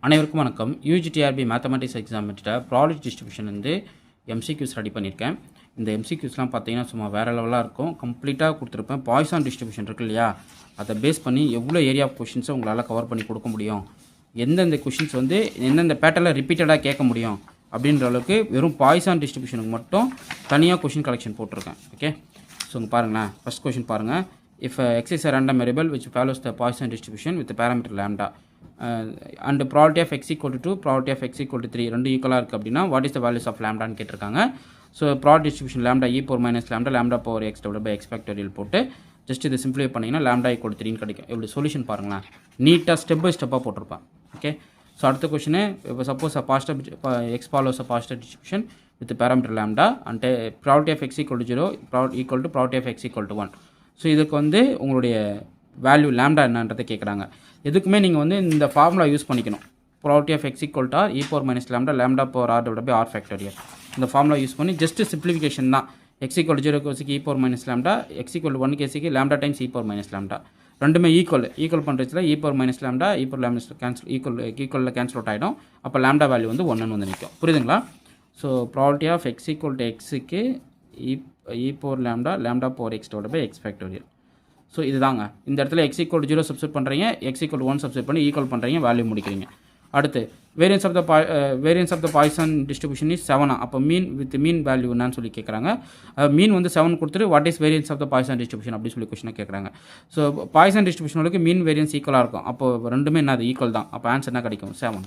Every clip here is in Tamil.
அனைவருக்கும் வணக்கம். யூஜிடிஆர்பி மேத்தமெட்டிக்ஸ் எக்ஸாம் வச்சுட்டு ப்ராடக்ட் டிஸ்ட்ரிபியூஷன் வந்து எம்சிக்யூஸ் ரெடி பண்ணியிருக்கேன். இந்த எம்சிக்யூஸ்லாம் பார்த்தீங்கன்னா சும்மா வேறு லெவலாக இருக்கும். கம்ப்ளீட்டாக கொடுத்துருப்பேன். பாய்சான் டிஸ்ட்ரிபியூஷன் இருக்கு இல்லையா, அதை பேஸ் பண்ணி எவ்வளோ ஏரியா ஆஃப் கொஷின்ஸை உங்களால் கவர் பண்ணி கொடுக்க முடியும், எந்தெந்த கொஷின்ஸ் வந்து எந்தெந்த பேட்டர்னில் ரிப்பீட்டடாக கேட்க முடியும் அப்படின்ற அளவுக்கு வெறும் பாய்சான் டிஸ்ட்ரிபியூஷனுக்கு மட்டும் தனியாக கொஷின் கலெக்ஷன் போட்டிருக்கேன். ஓகே, ஸோ இங்கே பாருங்களேன். ஃபஸ்ட் கொஷின் பாருங்கள். If x is a random variable which follows the Poisson distribution with the parameter lambda and probability of x equal to 2, probability of x equal to 3 ரெண்டு ஈக்குவலாக இருக்குது அப்படின்னா what is the values of லேம்டான்னு கேட்டிருக்காங்க. So product distribution lambda e power minus lambda lambda power x divided by x factorial போட்டு ஜஸ்ட் இதை சிம்பிளிஃபை பண்ணிங்கன்னா லேம்டா equal to 3 கிடைக்கும். இப்படி சொல்யூஷன் பாருங்களேன், நீட்டாக ஸ்டெப் பை ஸ்டெப்பாக போட்டிருப்பேன். ஓகே, ஸோ அடுத்த கொஷினு, இப்போ suppose x follows a positive distribution with the parameter lambda and probability of x equal to 0 equal to probability of x equal to 1. So இதுக்கு வந்து உங்களுடைய வேல்யூ லேம்டா என்னன்றதை கேட்குறாங்க. எதுக்குமே நீங்கள் வந்து இந்த ஃபார்முலா யூஸ் பண்ணிக்கணும். Probability of X equal to R e power minus lambda lambda power r divided by r factorial. இந்த ஃபார்முலா யூஸ் பண்ணி ஜஸ்ட் சிம்பிளிஃபிகேஷன் தான். எக்ஸ் ஈக்குவல் டு 0 கேஸுக்கு e power minus lambda, X equal to 1 கேஸுக்கு lambda times e power minus lambda. ரெண்டுமே ஈக்குவல் பண்ணுறதுல e power minus lambda e power lambda cancel ஈக்குவலில் கேன்சல் அவுட் ஆகிடும். அப்போ லேம்டா வேல்யூ வந்து 1 வந்து நிற்கும். புரியுதுங்களா? So probability of X equal to எக்ஸுக்கு e power lambda power x divided by x factorial. So இதுதாங்க. இந்த இடத்துல x equal to 0 சப்ஸ்டிட் பண்ணுறீங்க, x equal to 1 சப்ஸ்டிட் பண்ணி ஈக்குவல் பண்ணுறீங்க, வேல்யூ முடிக்கிறீங்க. அடுத்து variance of the Poisson distribution is 7. அப்போ மீன் வேல்யூ என்னன்னு சொல்லி கேட்குறாங்க. மீன் வந்து 7 கொடுத்துட்டு what is variance of the Poisson distribution அப்படி சொல்லி கொஸ்டினை கேட்குறாங்க. ஸோ பாய்சன் டிஸ்ட்ரிபியூஷனுக்கு மீன் வேரியன்ஸ் ஈக்குவலாக இருக்கும். அப்போ ரெண்டுமே என்னது ஈக்குவல் தான். அப்போ ஆன்சர் என்ன கிடைக்கும்? 7.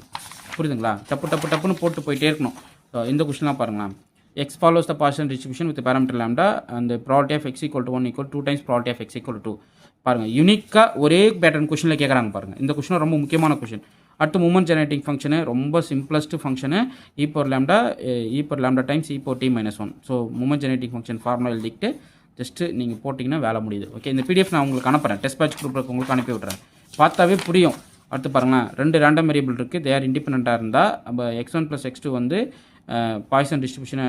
புரியுதுங்களா? டப்புன்னு போட்டு போயிட்டே இருக்கணும். இந்த கொஸ்டின்லாம் பாருங்களேன். x follows the Poisson distribution with the parameter lambda and the probability of x equal to 1 equal to 2 times probability of x equal to 2. பாருங்கள், யூனிக்காக ஒரே பேட்டர்ன் கொஷனில் கேட்குறாங்க பாருங்கள். இந்த கொஷின் ரொம்ப முக்கியமான கொஷின். அடுத்து மூமெண்ட் ஜெனரேட்டிங் ஃபங்க்ஷனு ரொம்ப simplest function e power lambda times e power t minus 1. So moment generating function formula எழுதிக்கிட்டு ஜஸ்ட்டு நீங்கள் போட்டிங்கன்னா வேலை முடியுது. ஓகே, இந்த பிடிஎஃப் நான் உங்களுக்கு அனுப்புகிறேன். டெஸ்ட் பேட்ச் குரூப்பில் உங்களுக்கு அனுப்பி விட்றேன். பார்த்தாவே புரியும். அடுத்து பாருங்களேன், 2 ரேண்டம் வேரியபிள் இருக்குது. தே ஆர் இண்டிபெண்ட்டாக இருந்தால் நம்ம x1 + x2 வந்து பாய்சன் டிஸ்ட்ரிபியூஷனை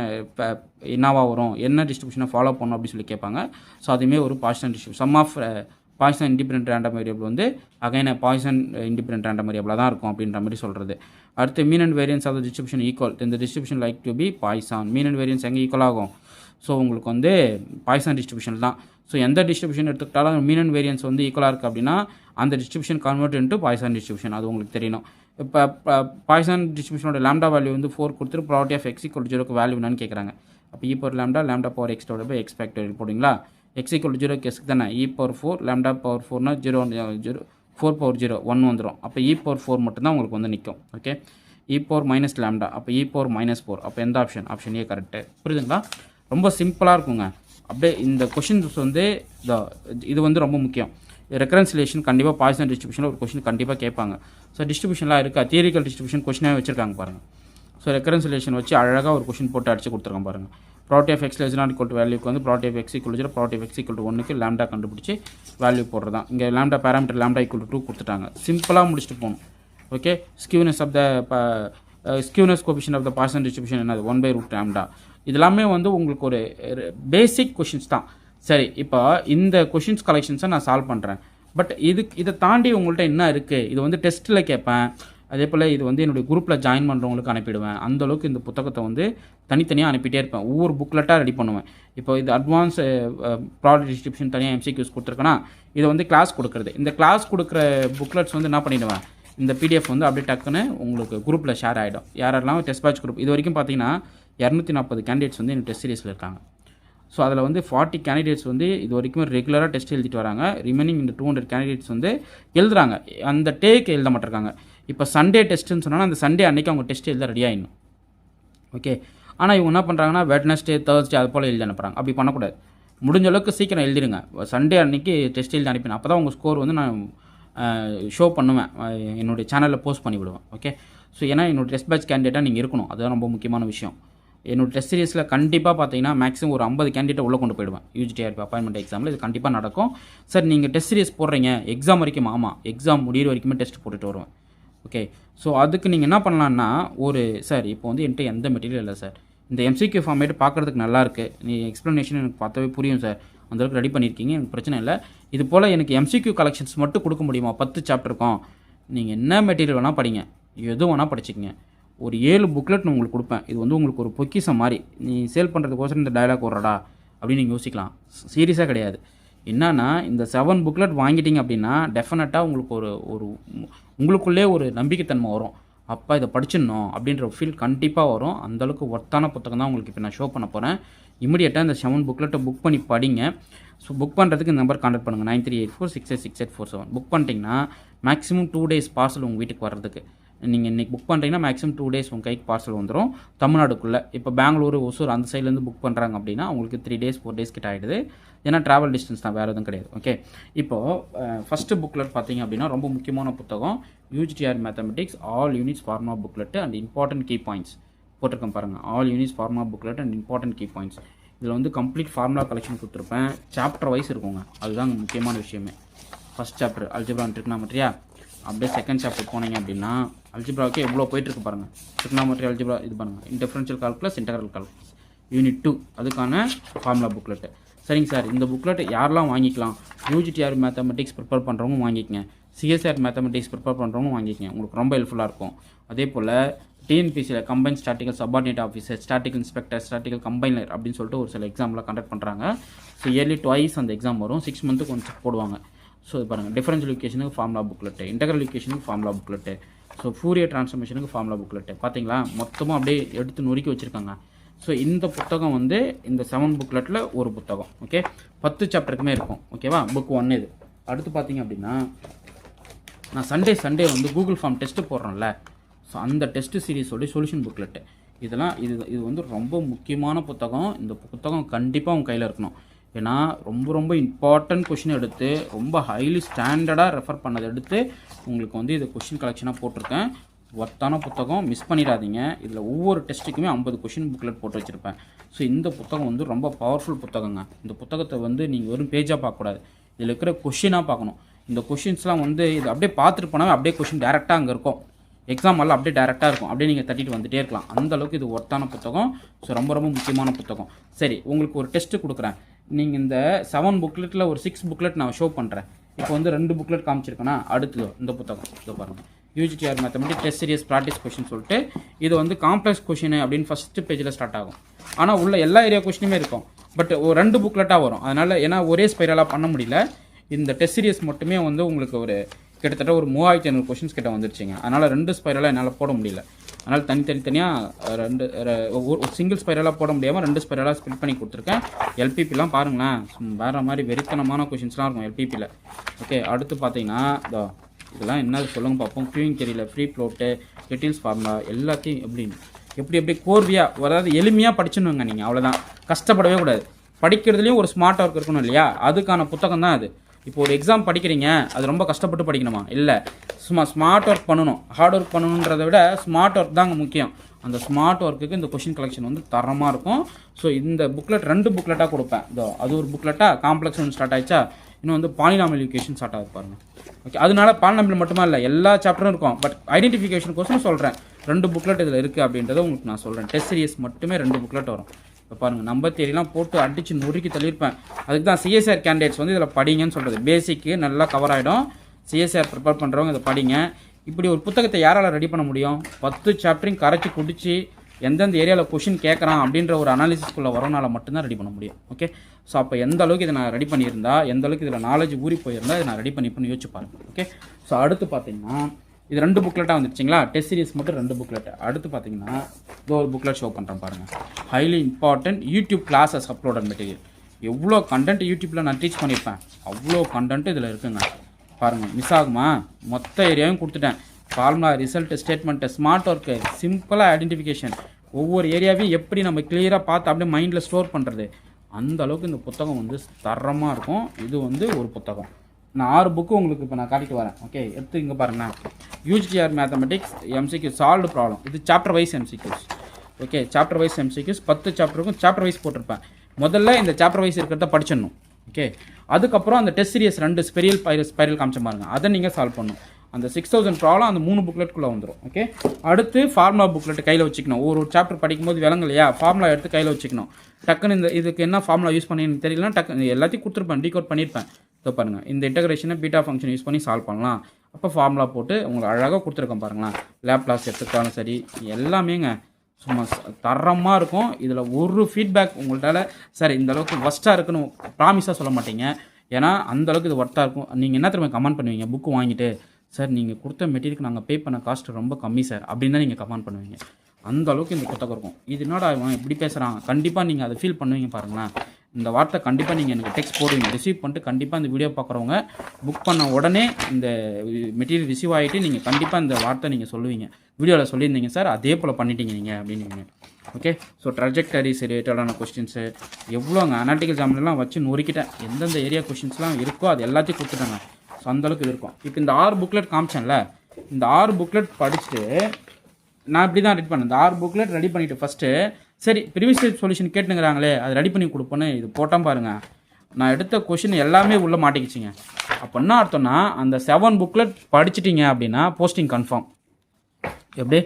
என்னவா வரும், என்ன டிஸ்ட்ரிபியூஷனை ஃபாலோ பண்ணணும் அப்படின்னு சொல்லி கேட்பாங்க. ஸோ அதுவுமே ஒரு Poisson distribution. Sum of Poisson independent random variable வந்து அகைன் பாய்சன் இண்டிபெண்டன்ட் ரேண்டம் வேரியபிளாக தான் இருக்கும் அப்படின்ற மாதிரி சொல்கிறது. அடுத்து mean and variance of the distribution equal. இந்த distribution like to be Poisson. Mean and variance எங்கே ஈக்குவல் ஆகும்? ஸோ உங்களுக்கு வந்து பாய்சன் டிஸ்ட்ரிபியூஷன் தான். ஸோ எந்த டிஸ்ட்ரிபியூஷன் எடுத்துக்கிட்டாலும் மீன் அண்ட் வேரியன்ஸ் வந்து ஈக்குவலாக இருக்குது அப்படின்னா அந்த distribution convert into Poisson distribution. அது உங்களுக்கு தெரியணும். இப்போ பாய்சன் டிஸ்ட்ரிபியூஷனோட லேம்டா வேல்யூ வந்து 4 கொடுத்துட்டு probability of X equal to 0க்கு வேல்யூ என்னன்னு கேட்குறாங்க. அப்போ e power lambda power x divided by x factorial போடுங்களா. x equal to 0 கேஸுக்கு தானே e power 4 lambda power 4னா 0 4 power 0 1 வந்துடும். அப்போ e power 4 மட்டும்தான் உங்களுக்கு வந்து நிற்கும். Okay, e power minus lambda அப்போ e power minus 4. அப்போ எந்த ஆப்ஷன் ஏ கரெக்டு. புரியுதுங்களா? ரொம்ப சிம்பிளாக இருக்குங்க. அப்படியே இந்த கொஷின்ஸ் வந்து இது வந்து ரொம்ப முக்கியம். ரெக்கரன்சிலேஷன் கண்டிப்பாக பாய்சன் டிஸ்ட்ரிபியூஷனில் ஒரு கொஷின் கண்டிப்பாக கேட்பாங்க. ஸோ டிஸ்ட்ரிபியூஷன்லாம் இருக்கா, தியரிக்கல் டிஸ்ட்ரிபியூஷன் கொஷினாக வச்சிருக்காங்க பாருங்கள். ஸோ ரெக்கரன்சிலேஷன் வச்சு அழகாக ஒரு கொஷின் போட்டு அடிச்சு கொடுத்துருக்காங்க பாருங்கள். Probability of X less not equal to வேல்யூக்கு வந்து probability of X equal to 0, probability of X equal to 1க்கு லேம்டா கண்டுபிடிச்சி வேல்யூ போடுறதான். இங்கே lambda parameter lambda equal to 2 கொடுத்துட்டாங்க. சிம்பிளாக முடிச்சுட்டு போகணும். Okay, skewness coefficient of the Poisson distribution என்னது 1/√λ. இதெல்லாமே வந்து உங்களுக்கு ஒரு பேசிக் கொஷின்ஸ் தான். சரி, இப்போ இந்த கொஷின்ஸ் கலெக்ஷன்ஸை நான் சால்வ் பண்ணுறேன். பட் இதை தாண்டி உங்கள்கிட்ட என்ன இருக்குது, இது வந்து டெஸ்ட்டில் கேட்பேன். அதே போல் இது வந்து என்னுடைய குரூப்பில் ஜாயின் பண்ணுறவங்களுக்கு அனுப்பிடுவேன். அந்தளவுக்கு இந்த புத்தகத்தை வந்து தனித்தனியாக அனுப்பிட்டே இருப்பேன். ஒவ்வொரு புக்லெட்டாக ரெடி பண்ணுவேன். இப்போ இது அட்வான்ஸ் ப்ராடக்ட் டிஸ்ட்ரிபியூஷன் தனியாக எம்சிக்யூஸ் கொடுத்துருக்கேன்னா இதை வந்து கிளாஸ் கொடுக்குறது. இந்த கிளாஸ் கொடுக்குற புக்லெட்ஸ் வந்து என்ன பண்ணிவிடுவேன், இந்த பிடிஎஃப் வந்து அப்படியே டக்குன்னு உங்களுக்கு குரூப்பில் ஷேர் ஆகிடும். யாரெல்லாம் டெஸ்ட் பேட்ச் குரூப் இது வரைக்கும் பார்த்தீங்கன்னா 240 கேண்டிடேட்ஸ் வந்து எனக்கு டெஸ்ட் சீரிஸில் இருக்காங்க. ஸோ அதில் வந்து 40 கேண்டிடேட்ஸ் வந்து இது வரைக்கும் ரெகுலராக டெஸ்ட் எழுதிட்டு வராங்க. ரிமைனிங் இந்த 200 கேண்டிடேட்ஸ் வந்து எழுதுறாங்க. அந்த டேக்கு எழுத மாட்டிருக்காங்க. இப்போ சண்டே டெஸ்ட்டுன்னு சொன்னால் அந்த சண்டே அன்றைக்கி அவங்க டெஸ்ட் எழுத ரெடி ஆகிடணும். ஓகே, ஆனால் இவங்க என்ன பண்ணுறாங்கன்னா வெட்னஸ்டே தேர்ஸ்டே அது போல் எழுதி அனுப்புகிறாங்க. அப்படி பண்ணக்கூடாது. முடிஞ்ச அளவுக்கு சீக்கிரம் எழுதிடுங்க. சண்டே அன்றைக்கி டெஸ்ட் எழுதி அனுப்பினேன். அப்போ தான் உங்கள் ஸ்கோர் வந்து நான் ஷோ பண்ணுவேன், என்னுடைய சேனலில் போஸ்ட் பண்ணி விடுவேன். ஓகே, ஸோ ஏன்னா என்னோடய டெஸ்ட் பேட்ச் கேண்டிடேட்டாக நீங்கள் இருக்கணும். அதுதான் ரொம்ப முக்கியமான விஷயம். என்னோட டெஸ்ட் சீரிஸில் கண்டிப்பாக பார்த்தீங்கன்னா மேக்ஸிமம் ஒரு 50 கேண்டிடேட் உள்ளே கொண்டு போயிடுவேன். யூஜிடிஆர்பி அப்பாயின்மெண்ட் எக்ஸாமில் இது கண்டிப்பாக நடக்கும். சார் நீங்கள் டெஸ்ட் சீரிஸ் போடுறீங்க எக்ஸாம் வரைக்கும்? ஆமாம், எக்ஸாம் முடிகிற வரைக்குமே டெஸ்ட் போட்டுட்டு வருவேன். ஓகே, ஸோ அதுக்கு நீங்கள் என்ன பண்ணலான்னா சார் இப்போ வந்து என்கிட்ட எந்த மெட்டீரியல் இல்லை சார், இந்த எம்சிக்யூ ஃபார்மேட் பார்க்குறதுக்கு நல்லாயிருக்கு, நீ எக்ஸ்ப்ளனேஷன் எனக்கு பார்த்தாவே புரியும் சார், அந்தளவுக்கு ரெடி பண்ணியிருக்கீங்க, எனக்கு பிரச்சனை இல்லை. இது போல் எனக்கு எம்சிக்யூ கலெக்ஷன்ஸ் மட்டும் கொடுக்க முடியுமா 10 சாப்டருக்கும்? நீங்கள் என்ன மெட்டீரியல் வேணால் படிங்க, எது வேணால் படிச்சுக்கங்க. ஒரு 7 புக்லெட் நான் உங்களுக்கு கொடுப்பேன். இது வந்து உங்களுக்கு ஒரு பொக்கிஷம் மாதிரி. நீ சேல் பண்ணுறதுக்கோசரம் இந்த டயலாக் வர்றடா அப்படின்னு நீங்கள் யோசிக்கலாம். சீரியஸாக கிடையாது. என்னன்னா இந்த 7 புக்லெட் வாங்கிட்டீங்க அப்படின்னா டெஃபினட்டாக உங்களுக்கு ஒரு உங்களுக்குள்ளே ஒரு நம்பிக்கைத்தன்மை வரும். அப்போ இதை படிச்சிடணும் அப்படின்ற ஃபீல் கண்டிப்பாக வரும். அந்தளவுக்கு ஒர்த்தான புத்தகம் தான் உங்களுக்கு இப்போ நான் ஷோ பண்ண போகிறேன். இமீடியட்டாக இந்த 7 புக்லெட்டை புக் பண்ணி படிங்க. ஸோ புக் பண்ணுறதுக்கு இந்த நம்பர் கான்டாக்ட் பண்ணுங்கள் 9384686847. புக் பண்ணிட்டீங்கன்னா மேக்ஸிமம் 2 days பார்சல் உங்கள் வீட்டுக்கு வர்றதுக்கு. நீங்கள் இன்றைக்கி புக் பண்ணுறீங்கன்னா மேக்ஸிமம் 2 days உங்கள் கைக்கு பார்சல் வந்துடும் தமிழ்நாடுக்குள்ளே. இப்போ பெங்களூர், ஒசூர் அந்த சைட்லேருந்து புக் பண்ணுறாங்க அப்படின்னா உங்களுக்கு 3 days 4 days கிட்ட ஆகிடுது. ஏன்னா ட்ராவல் டிஸ்டன்ஸ் தான், வேறு எதுவும் கிடையாது. ஓகே, இப்போது ஃபஸ்ட்டு புக்லெட் பார்த்தீங்க அப்படின்னா ரொம்ப முக்கியமான புத்தகம் UGTR mathematics all units formula booklet and important key points போட்டிருக்கேன் பாருங்கள். All units formula booklet and important key points. இதில் வந்து கம்ப்ளீட் ஃபார்முலா கலெக்ஷன் கொடுத்துருப்பேன். சாப்டர் வைஸ் இருக்குங்க, அதுதான் முக்கியமான விஷயமே. ஃபஸ்ட் சாப்டர் அல்ஜிப்ரா அண்ட் ட்ரிக்னாமெட்ரியா, அப்படியே செகண்ட் சாப்டர் போனீங்க அப்படின்னா அல்ஜிப்ராவுக்கு எவ்வளோ போயிட்டுருக்கு பாருங்கள். ட்ரிக்னாமெட்ரி அல்ஜிப்ரா இது பாருங்கள், differential calculus, integral calculus unit 2 அதுக்கான ஃபார்முலா புக்லெட்டு. சரிங்க சார், இந்த புக்லெட் யாரெல்லாம் வாங்கிக்கலாம்? UGTR மேத்தமெட்டிக்ஸ் ப்ரிப்பேர் பண்ணுறவங்க வாங்கிக்கங்க, CSR மேத்தமெட்டிக்ஸ் ப்ரிப்பேர் பண்ணுறவங்க வாங்கிக்கங்க, உங்களுக்கு ரொம்ப ஹெல்ப்ஃபுல்லாக இருக்கும். அதே போல் டிஎன்பிசியில் combine statistical subordinate officer, statistical inspector, statistical compiler அப்படின்னு சொல்லிட்டு ஒரு சில எக்ஸாம்லாம் கண்டக்ட் பண்ணுறாங்க. ஸோ இயர்லி ட்வைஸ் அந்த எக்ஸாம் வரும், 6 மந்த்துக்கு ஒன்ஸ் போடுவாங்க. ஸோ இது பாருங்கள், டிஃபரன்ஷியல் ஈக்குவேஷனுக்கு ஃபார்முலா புக்லெட்டு, இன்டெக்ரல் ஈக்குவேஷனுக்கு ஃபார்முலா புக்லெட்டு, ஸோ ஃபூரியர் ட்ரான்ஸ்ஃபர்மேஷனுக்கு ஃபார்முலா புக்லெட்டு. பார்த்தீங்களா, மொத்தமாக அப்படியே எடுத்து நொறுக்கி வச்சுருக்காங்க. ஸோ இந்த புத்தகம் வந்து இந்த 7 புக்லெட்டில் ஒரு புத்தகம். ஓகே, 10 சாப்டருக்குமே இருக்கும். ஓகேவா, புக் 1 இது. அடுத்து பார்த்தீங்க அப்படின்னா நான் சண்டே வந்து கூகுள் ஃபார்ம் டெஸ்ட்டு போடுறேன்ல, ஸோ அந்த டெஸ்ட் சீரிஸோடைய சொல்யூஷன் புக்லெட்டு. இது வந்து ரொம்ப முக்கியமான புத்தகம். இந்த புத்தகம் கண்டிப்பாக உங்கள் கையில் இருக்கணும். ஏன்னா ரொம்ப இம்பார்ட்டன்ட் கொஷின் எடுத்து ரொம்ப ஹைலி ஸ்டாண்டர்டாக ரெஃபர் பண்ணதை எடுத்து உங்களுக்கு வந்து இது கொஷின் கலெக்ஷனாக போட்டிருக்கேன். ஒர்த்தான புத்தகம், மிஸ் பண்ணிடாதீங்க. இதில் ஒவ்வொரு டெஸ்ட்டுக்குமே 50 கொஷின் புக்லெட் போட்டு வச்சுருப்பேன். ஸோ இந்த புத்தகம் வந்து ரொம்ப பவர்ஃபுல் புத்தகங்க. இந்த புத்தகத்தை வந்து நீங்கள் வெறும் பேஜாக பார்க்கக்கூடாது, இதில் இருக்கிற கொஷினாக பார்க்கணும். இந்த கொஷின்ஸ்லாம் வந்து இது அப்படியே பார்த்துட்டு போனாவே அப்படியே கொஷின் டேரெக்டாக அங்கே இருக்கும். எக்ஸாம் எல்லாம் அப்படியே டேரெக்டாக இருக்கும், அப்படியே நீங்கள் தட்டிட்டு வந்துகிட்டே இருக்கலாம். அந்தளவுக்கு இது ஒர்த்தான புத்தகம். ஸோ ரொம்ப முக்கியமான புத்தகம். சரி, உங்களுக்கு ஒரு டெஸ்ட்டு கொடுக்குறேன். நீங்கள் இந்த 7 புக்லெட்டில் ஒரு 6 புக்லெட் நான் ஷோ பண்ணுறேன். இப்போ வந்து 2 புக்லெட் காமிச்சிருக்கேன்னா அடுத்து இந்த புத்தகம் இதை பாருங்கள், UGTR mathematics test serious practice question சொல்லிட்டு இது வந்து காம்ப்ளெக்ஸ் கொஷின் அப்படின்னு ஃபஸ்ட்டு பேஜில் ஸ்டார்ட் ஆகும். ஆனால் உள்ள எல்லா ஏரியா கொஷினுமே இருக்கும், பட் ஒரு 2 புக்லெட்டாக வரும். அதனால் ஏன்னா ஒரே ஸ்பைரலாக பண்ண முடியல, இந்த டெஸ்ட் சீரியஸ் மட்டுமே வந்து உங்களுக்கு ஒரு கிட்டத்தட்ட ஒரு 3500 கொஷின்ஸ் கிட்ட வந்துருச்சுங்க. அதனால் 2 ஸ்பைரலாக என்னால் போட முடியல. அதனால் தனித்தனியாக ஒரு சிங்கிள் ஸ்பைரலாக போட முடியாமல் 2 ஸ்பைரலாக ஸ்பில் பண்ணி கொடுத்துருக்கேன். எல்பிபிலாம் பாருங்களேன், வேறு மாதிரி வெறித்தனமான கொஷின்ஸ்லாம் இருக்கும் எல்பிபியில். ஓகே, அடுத்து பார்த்தீங்கன்னா இதெல்லாம் என்ன சொல்லுங்க பார்ப்போம். க்யூயிங் தெரியல, ஃப்ரீ ஃப்ளோட்டு, கெட்டில்ஸ் ஃபார்முலா எல்லாத்தையும் எப்படி கோர்வியாக, அதாவது எளிமையாக படிச்சுடுங்க நீங்கள். அவ்வளோதான், கஷ்டப்படவே கூடாது. படிக்கிறதுலேயும் ஒரு ஸ்மார்ட் ஒர்க் இருக்கணும் இல்லையா, அதுக்கான புத்தகம் தான் அது. இப்போ ஒரு எக்ஸாம் படிக்கிறீங்க, அது ரொம்ப கஷ்டப்பட்டு படிக்கணுமா? இல்லை, சும்மா ஸ்மார்ட் ஒர்க் பண்ணணும். ஹார்ட் ஒர்க் பண்ணணுன்றதை விட ஸ்மார்ட் ஒர்க் தாங்க முக்கியம். அந்த ஸ்மார்ட் ஒர்க்குக்கு இந்த கொஷின் கலெக்ஷன் வந்து தரமாக இருக்கும். ஸோ இந்த புக்லெட் 2 புக்லெட்டாக கொடுப்பேன். இதோ அது ஒரு புக்லெட்டாக காம்ப்ளெக்ஸ் ஒன்று ஸ்டார்ட் ஆயிடுச்சா, இன்னும் வந்து பாலினாமியல் ஈக்குவேஷன் ஸ்டார்ட் ஆகுது பாருங்கள். ஓகே, அதனால பாலினாமியல் மட்டுமா இல்லை, எல்லா சாப்டரும் இருக்கும். பட் ஐடென்டிஃபிகேஷனுக்கோசரம் சொல்கிறேன், 2 புக்லெட் இதில் இருக்குது அப்படின்றத உங்களுக்கு நான் சொல்கிறேன். டெஸ்ட் சீரியஸ் மட்டுமே 2 புக்லெட் வரும். இப்போ பாருங்கள், நம்பர் தியரிலாம் போட்டு அடித்து நொறுக்கி தள்ளியிருப்பேன். அதுக்கு தான் CSR கேண்டிடேட்ஸ் வந்து இதில் படிங்கன்னு சொல்கிறது. பேசிக்கு நல்லா கவர் ஆகிடும். CSR ப்ரிப்பேர் பண்ணுறவங்க இதை படிங்க. இப்படி ஒரு புத்தகத்தை யாரால் ரெடி பண்ண முடியும்? 10 சாப்டரையும் கரைச்சி குடிச்சு எந்தெந்த ஏரியாவில் கொஷின் கேட்குறான் அப்படின்ற ஒரு அனாலிசிஸ்குள்ளே வரனால மட்டும்தான் ரெடி பண்ண முடியும். ஓகே, ஸோ அப்போ எந்த அளவுக்கு இதை நான் ரெடி பண்ணியிருந்தா, எந்த அளவுக்கு இதில் நாலேஜ் ஊறி போயிருந்தால் இதை நான் ரெடி பண்ணிப்பேன்னு யோசிச்சு பாருங்கள். ஓகே, ஸோ அடுத்து பார்த்தீங்கன்னா இது 2 புக்லெட்டாக வந்துருச்சிங்களா, டெஸ்ட் சீரிஸ் மட்டும் 2 புக்லெட். அடுத்து பார்த்தீங்கன்னா இது ஒரு புக்லெட் ஷோ பண்ணுறேன் பாருங்கள். Highly important YouTube classes uploaded material. எவ்வளோ கண்டென்ட் யூடியூப்பில் நான் டீச் பண்ணியிருப்பேன், அவ்வளோ கண்டென்ட் இதில் இருக்குங்க. பாருங்கள், மிஸ் ஆகுமா? மொத்த ஏரியாவும் கொடுத்துட்டேன். Formula, result, statement, smart work, சிம்பிளாக ஐடென்டிஃபிகேஷன், ஒவ்வொரு ஏரியாவையும் எப்படி நம்ம கிளியராக பார்த்து அப்படியே மைண்டில் ஸ்டோர் பண்ணுறது, அந்த அளவுக்கு இந்த புத்தகம் வந்து தரமாக இருக்கும். இது வந்து ஒரு புத்தகம். நான் 6 புக்கு உங்களுக்கு இப்போ நான் காட்டிட்டு வரேன். ஓகே, எடுத்து இங்கே பாருங்கள். UGTR mathematics MCQ solved problem. இது chapter wise MCQs. Okay, chapter wise MCQs 10 சாப்டருக்கும் சாப்டர் வைஸ் போட்டிருப்பேன். முதல்ல இந்த சாப்டர் வைஸ் இருக்கிறத படிச்சிடணும். ஓகே, அதுக்கப்புறம் அந்த டெஸ்ட் சீரியஸ் 2 ஸ்பைரல் காமிச்ச பாருங்க, அதை நீங்கள் சால்வ் பண்ணணும். அந்த 6000 ப்ராப்ளம் அந்த 3 புக்லெட்டுக்குள்ளே வந்துடும். ஓகே, அடுத்து ஃபார்முலா புக்லெட் கையில் வச்சுக்கணும். ஒரு சாப்டர் படிக்கும்போது விளங்கலையா, ஃபார்முலா எடுத்து கையில் வச்சுக்கணும். டக்குன்னு இதுக்கு என்ன ஃபார்முலா யூஸ் பண்ணின்னு தெரியலனா டக்குன்னு எல்லாத்தையும் கொடுத்துருப்பேன், டீகோட் பண்ணியிருப்பேன். இதோ பாருங்கள், இந்த இன்டகிரேஷனை பீட்டா ஃபங்க்ஷன் யூஸ் பண்ணி சால்வ் பண்ணலாம். அப்போ ஃபார்முலா போட்டு உங்களுக்கு அழகாக கொடுத்துருக்கேன் பாருங்களேன். லேப்லாஸ் எடுத்துக்கிட்டாலும் சரி எல்லாமேங்க சும்மா தரமாக இருக்கும். இதில் ஒரு ஃபீட்பேக் உங்கள்கிட்ட சார் இந்தளவுக்கு ஒஸ்ட்டாக இருக்குன்னு ப்ராமிஸாக சொல்ல மாட்டீங்க. ஏன்னா அந்தளவுக்கு இது ஒர்த்தாக இருக்கும். நீங்கள் என்ன திரும்ப கமெண்ட் பண்ணுவீங்க புக்கு வாங்கிட்டு, சார் நீங்கள் கொடுத்த மெட்டீரியலுக்கு நாங்கள் பே பண்ண காஸ்ட்டு ரொம்ப கம்மி சார் அப்படின்னு தான் நீங்கள் கமெண்ட் பண்ணுவீங்க. அந்த அளவுக்கு இந்த புத்தகம் இருக்கும். இது என்னடா இவன் இப்படி பேசுகிறான், கண்டிப்பாக நீங்கள் அதை ஃபீல் பண்ணுவீங்க பாருங்களேன். இந்த வார்த்தை கண்டிப்பாக நீங்கள் எனக்கு டெக்ஸ்ட் போடுவீங்க. ரிசீவ் பண்ணிட்டு கண்டிப்பாக இந்த வீடியோ பார்க்குறவங்க புக் பண்ண உடனே இந்த மெட்டீரியல் ரிசீவ் ஆகிட்டு நீங்கள் கண்டிப்பாக இந்த வார்த்தை நீங்கள் சொல்லுவீங்க. வீடியோவில் சொல்லியிருந்தீங்க சார் அதே போல் பண்ணிட்டீங்க நீங்கள் அப்படின்னு. ஓகே, ஸோ ட்ராஜெக்டரிஸ் ரிலேட்டடான கொஸ்டின்ஸு எவ்வளோங்க அனாலிட்டிக்கல் எக்ஸாம்லாம் வச்சு நொறுக்கிட்டேன். எந்தெந்த ஏரியா கொஸ்டின்ஸ்லாம் இருக்கோ அது எல்லாத்தையும் கொடுத்துட்டாங்க. ஸோ அந்தளவுக்கு இது இருக்கும். இப்போ இந்த 6 புக்லெட் காமிச்சேன்ல, இந்த 6 புக்லெட் படிச்சுட்டு நான் இப்படி தான் ரெடி பண்ணேன். இந்த 6 புக்லெட் ரெடி பண்ணிவிட்டு ஃபஸ்ட்டு சரி ப்ரீவியஸ் சொல்யூஷன் கேட்டுங்கிறாங்களே அது ரெடி பண்ணி கொடுப்போன்னு இது போட்டால் பாருங்கள். நான் எடுத்த கொஷின் எல்லாமே உள்ளே மாட்டிக்கிச்சிங்க. அப்போ என்ன அர்த்தம்னா அந்த 7 புக்லெட் படிச்சிட்டிங்க அப்படின்னா போஸ்டிங் கன்ஃபார்ம். எப்படி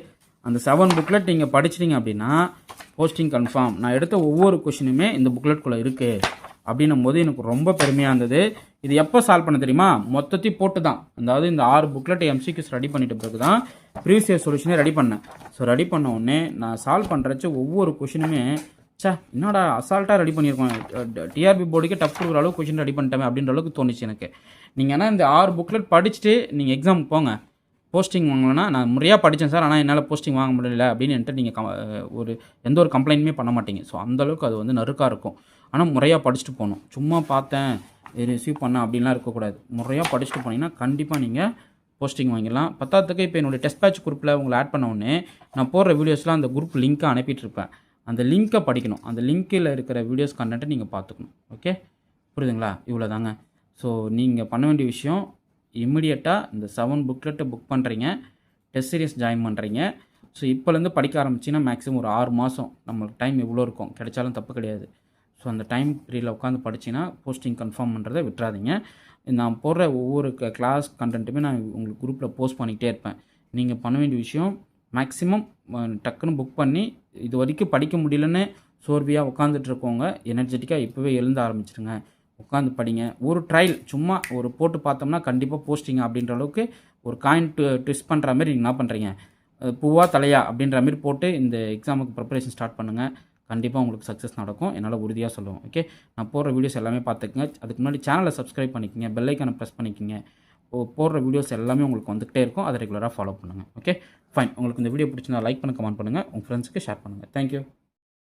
அந்த 7 புக்லெட் நீங்கள் படிச்சிட்டிங்க அப்படின்னா போஸ்டிங் கன்ஃபார்ம். நான் எடுத்த ஒவ்வொரு கொஷினுமே இந்த புக்லெட்குள்ளே இருக்குது அப்படின்னும் போது எனக்கு ரொம்ப பெருமையாக இருந்தது. இது எப்போ சால்வ் பண்ண தெரியுமா? மொத்தத்தையும் போட்டு தான், அதாவது இந்த 6 புக்லெட் எம்சிக்யூஸ் ரெடி பண்ணிட்ட பிறகு தான் ப்ரீவியஸ் இயர் சொல்யூஷனே ரெடி பண்ணேன். ஸோ ரெடி பண்ண உடனே நான் சால்வ் பண்ணுறச்ச ஒவ்வொரு கொஷினுமே என்னடா அசால்ட்டாக ரெடி பண்ணியிருக்கோம், டிஆர்பி போர்டுக்கே டஃப் கொடுக்குற அளவுக்கு கொஷின் ரெடி பண்ணிட்டேன் அப்படின்ற அளவுக்கு தோணுச்சு எனக்கு. நீங்கள் ஆனால் இந்த 6 புக்லெட் படிச்சுட்டு நீங்கள் எக்ஸாமுக்கு போங்க. போஸ்டிங் வாங்கலைன்னா நான் முறையாக படித்தேன் சார் ஆனால் என்னால் போஸ்டிங் வாங்க முடியல அப்படின்னு என்கிட்ட நீங்கள் எந்த ஒரு கம்ப்ளைண்ட்டுமே பண்ண மாட்டீங்க. ஸோ அந்தளவுக்கு அது வந்து நறுக்காக இருக்கும். ஆனால் முறையாக படிச்சுட்டு போகணும். சும்மா பார்த்தேன் ரிசீவ் பண்ணேன் அப்படின்லாம் இருக்கக்கூடாது. முறையாக படிச்சுட்டு போனீங்கன்னா கண்டிப்பாக நீங்கள் போஸ்டிங் வாங்கிடலாம். பத்தாவதுக்கு இப்போ என்னுடைய டெஸ்ட் பேட்ச் குரூப்பில் உங்களை ஆட் பண்ண உடனே நான் போடுற வீடியோஸ்லாம் அந்த குரூப் லிங்க்கை அனுப்பிட்டுருப்பேன். அந்த லிங்க்கை படிக்கணும். அந்த லிங்க்கில் இருக்கிற வீடியோஸ் கண்டென்ட்டை நீங்கள் பார்த்துக்கணும். ஓகே, புரியுதுங்களா? இவ்வளோ தாங்க. ஸோ நீங்கள் பண்ண வேண்டிய விஷயம் இம்மிடியட்டாக இந்த 7 புக்லெட்டை புக் பண்ணுறீங்க, டெஸ்ட் சீரியஸ் ஜாயின் பண்ணுறீங்க. ஸோ இப்போலேருந்து படிக்க ஆரம்பிச்சிங்கன்னா மேக்ஸிமம் ஒரு 6 மாதம் நம்மளுக்கு டைம் எவ்வளோ இருக்கும், கிடைச்சாலும் தப்பு கிடையாது. ஸோ அந்த டைம் பீரியடில் உட்காந்து படிச்சிங்கன்னா போஸ்டிங் கன்ஃபார்ம் பண்ணுறதை விட்டுறாதீங்க. நான் போடுற ஒவ்வொரு கிளாஸ் கண்டென்ட்டுமே நான் உங்களுக்கு குரூப்பில் போஸ்ட் பண்ணிக்கிட்டே இருப்பேன். நீங்கள் பண்ண வேண்டிய விஷயம் மேக்ஸிமம் டக்குன்னு புக் பண்ணி இது வரைக்கும் படிக்க முடியலன்னு சோர்வியாக உட்காந்துட்டு இருக்கவங்க எனர்ஜெட்டிக்காக இப்போவே எழுந்த ஆரம்பிச்சிருங்க. உட்காந்து படிங்க. ஒரு ட்ரையல் சும்மா ஒரு போட்டு பார்த்தோம்னா கண்டிப்பாக போஸ்டிங் அப்படின்ற அளவுக்கு ஒரு காயின் ட்விஸ்ட் பண்ணுற மாதிரி நீங்கள் என்ன பண்ணுறீங்க, பூவா தலையா அப்படின்ற மாதிரி போட்டு இந்த எக்ஸாமுக்கு ப்ரிப்பரேஷன் ஸ்டார்ட் பண்ணுங்கள். கண்டிப்பாக உங்களுக்கு சக்ஸஸ் நடக்கும், என்னால் உறுதியாக சொல்லுவோம். ஓகே, நான் போடுற வீடியோஸ் எல்லாமே பார்த்துக்குங்க. அதுக்கு முன்னாடி சேனலை சப்ஸ்கிரைப் பண்ணிக்கோங்க, பெல் ஐக்கானை ப்ரெஸ் பண்ணிக்கோங்க. போடுற வீடியோஸ் எல்லாமே உங்களுக்கு வந்துகிட்டே இருக்கும். அதை ரெகுலராக ஃபாலோ பண்ணுங்கள். Okay fine. உங்களுக்கு இந்த வீடியோ பிடிச்சிருந்தா லைக் பண்ண, கமெண்ட் பண்ணுங்கள், உங்கள் ஃப்ரெண்ட்ஸுக்கு ஷேர் பண்ணுங்கள். தேங்க்யூ.